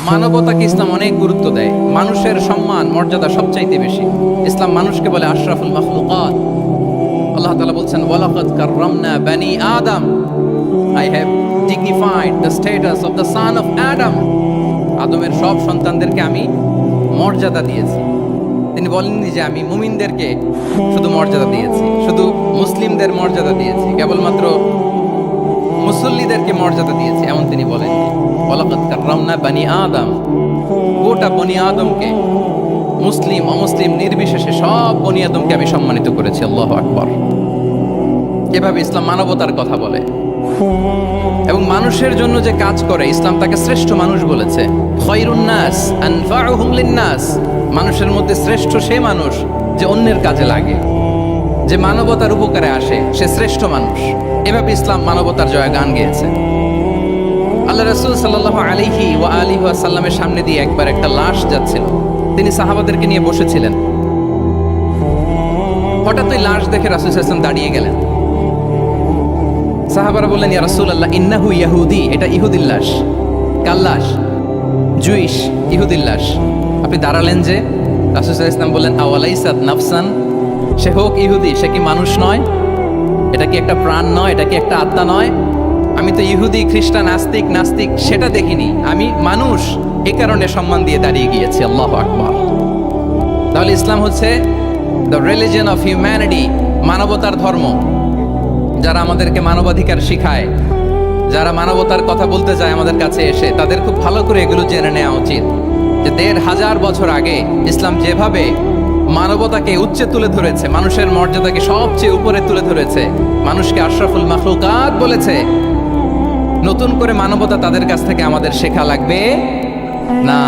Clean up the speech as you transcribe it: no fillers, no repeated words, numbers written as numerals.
মানবতাকে ইসলাম অনেক গুরুত্ব দেয়। মানুষের সম্মান মর্যাদা সবচাইতে বেশি। ইসলাম মানুষকে বলে আশরাফুল মাখলুকাত। আল্লাহ তাআলা বলছেন ওয়ালাকাদ কাররামনা বানি আদম, I have dignified the status of the son of Adam. আদমের সব সন্তানদেরকে আমি মর্যাদা দিয়েছি। তিনি বলেননি যে আমি মুমিনদেরকে শুধু মর্যাদা দিয়েছি, শুধু মুসলিমদের মর্যাদা দিয়েছি, কেবলমাত্র মুসল্লিদেরকে মর্যাদা দিয়েছি, এমন তিনি বলেননি। ওয়ালাকাদ কাররামনা বানি আদম, গোটা বনি আদমকে, মুসলিম অমুসলিম নির্বিশেষে সব বনি আদমকে আমি সম্মানিত করেছি। আল্লাহু আকবার। এভাবে ইসলাম মানবতার কথা বলে এবং মানুষের জন্য যে কাজ করে ইসলাম তাকে শ্রেষ্ঠ মানুষ বলেছে। খায়রুন নাস আনফাউহুম লিন-নাস, মানুষের মধ্যে শ্রেষ্ঠ সে মানুষ যে অন্যের কাজে লাগে, যে মানবতার উপকারে আসে, সে শ্রেষ্ঠ মানুষ। এভাবে ইসলাম মানবতার জয়গান গেয়েছে। আল্লাহ রাসূল সাল্লাল্লাহু আলাইহি ওয়া আলিহি ওয়াসাল্লামের সামনে দিয়ে একবার একটা লাশ যাচ্ছিল। তিনি সাহাবাদেরকে নিয়ে বসেছিলেন। হঠাৎ ওই লাশ দেখে রাসূল সাল্লাল্লাহু আলাইহি ওয়াসাল্লাম দাঁড়িয়ে গেলেন। সাহাবারা বললেন, ইয়া রাসূলুল্লাহ ইন্নাহু ইয়াহুদি, এটা ইহুদির লাশ। কার লাশ? জুইশ ইহুদির লাশ। আপনি দাঁড়ালেন যে? রাসূল সাল্লাল্লাহু আলাইহি ওয়াসাল্লাম বললেন, আওয়ালাইসাত নাফসান, সে হোক ইহুদি, সে কি মানুষ নয়? এটা কি একটা প্রাণ নয়? এটা কি একটা আত্মা নয়? আমি তো ইহুদি, খ্রিস্টান, আস্তিক, নাস্তিক সেটা দেখিনি, আমি মানুষ, এ কারণে সম্মান দিয়ে দাঁড়িয়ে গিয়েছি। আল্লাহু আকবার। তাহলে ইসলাম হচ্ছে দ্য রিলিজিয়ন অফ হিউম্যানিটি, মানবতার ধর্ম। যারা আমাদেরকে মানবাধিকার শিখায়, যারা মানবতার কথা বলতে চায় আমাদের কাছে এসে, তাদের খুব ভালো করে এগুলো জেনে নেওয়া উচিত যে ১৫০০ বছর আগে ইসলাম যেভাবে মানবতাকে উচ্চে তুলে ধরেছে, মানুষের মর্যাদাকে সবচেয়ে উপরে তুলে ধরেছে, মানুষকে আশরাফুল মাখলুকাত বলেছে, নতুন করে মানবতা তাদের কাছ থেকে আমাদের শেখা লাগবে না।